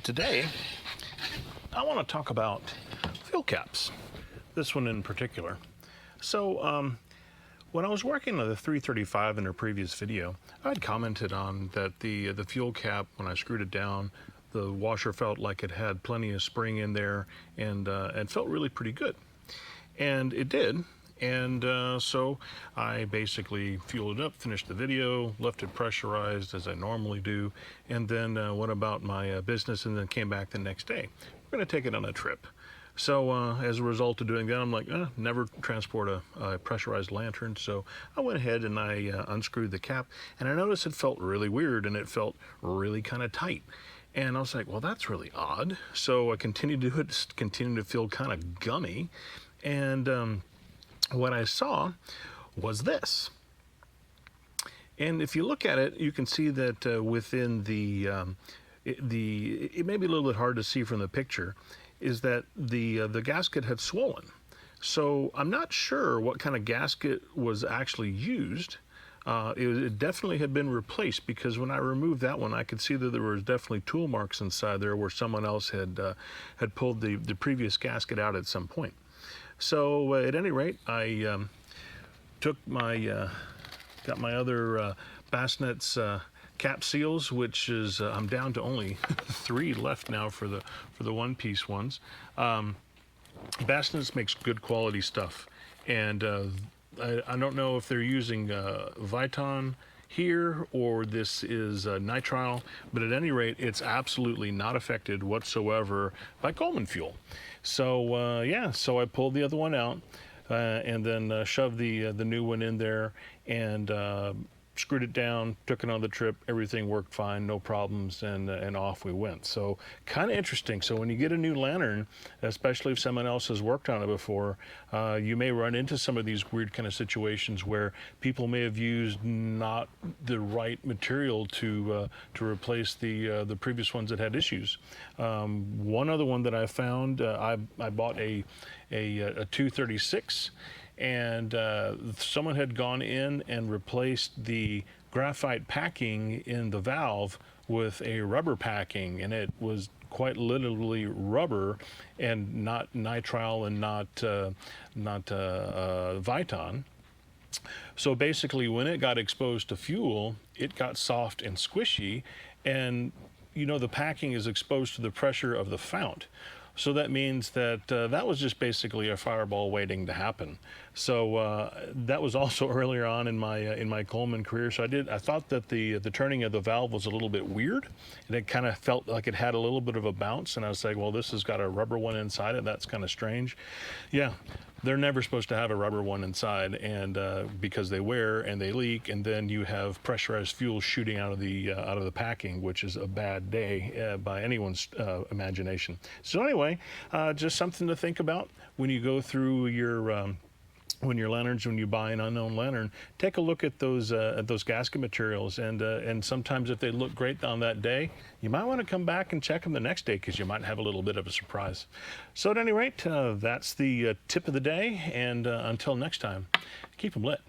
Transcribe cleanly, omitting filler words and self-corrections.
Today, I want to talk about fuel caps, this one in particular. So, when I was working on the 335 in a previous video, I had commented on that the fuel cap, when I screwed it down, the washer felt like it had plenty of spring in there and felt really pretty good. And it did. And so I basically fueled it up, finished the video, left it pressurized as I normally do, and then went about my business and then came back the next day. We're going to take it on a trip. So as a result of doing that, I'm like, never transport a pressurized lantern. So I went ahead and I unscrewed the cap, and I noticed it felt really weird and it felt really kind of tight. And I was like, well, that's really odd. So I continued to do it, continued to feel kind of gummy. And what I saw was this. And if you look at it, you can see that within it may be a little bit hard to see from the picture, is that the gasket had swollen. So I'm not sure what kind of gasket was actually used. It definitely had been replaced, because when I removed that one, I could see that there was definitely tool marks inside there where someone else had pulled the previous gasket out at some point. So at any rate, I took got my other Bassnet's cap seals, which is I'm down to only 3 left now for the one-piece ones. Bassnet's makes good quality stuff, and I don't know if they're using Viton here or this is nitrile, but at any rate, it's absolutely not affected whatsoever by Coleman fuel. So yeah, so I pulled the other one out and then shoved the new one in there and screwed it down, took it on the trip, everything worked fine, no problems, and off we went. So kind of interesting. So when you get a new lantern, especially if someone else has worked on it before, you may run into some of these weird kind of situations where people may have used not the right material to replace the previous ones that had issues. One other one that I found, I bought a 236, and someone had gone in and replaced the graphite packing in the valve with a rubber packing, and it was quite literally rubber and not nitrile and not Viton. So basically, when it got exposed to fuel, it got soft and squishy, and you know the packing is exposed to the pressure of the fount. So that means that that was just basically a fireball waiting to happen. So that was also earlier on in my Coleman career. So I thought that the turning of the valve was a little bit weird, and it kind of felt like it had a little bit of a bounce. And I was like, well, this has got a rubber one inside it. That's kind of strange. Yeah. They're never supposed to have a rubber one inside, and because they wear and they leak, and then you have pressurized fuel shooting out of the packing, which is a bad day by anyone's imagination. So anyway, just something to think about when you go through your lanterns. When you buy an unknown lantern, take a look at those gasket materials, and sometimes if they look great on that day, you might want to come back and check them the next day, because you might have a little bit of a surprise. So at any rate, that's the tip of the day, and until next time, keep them lit.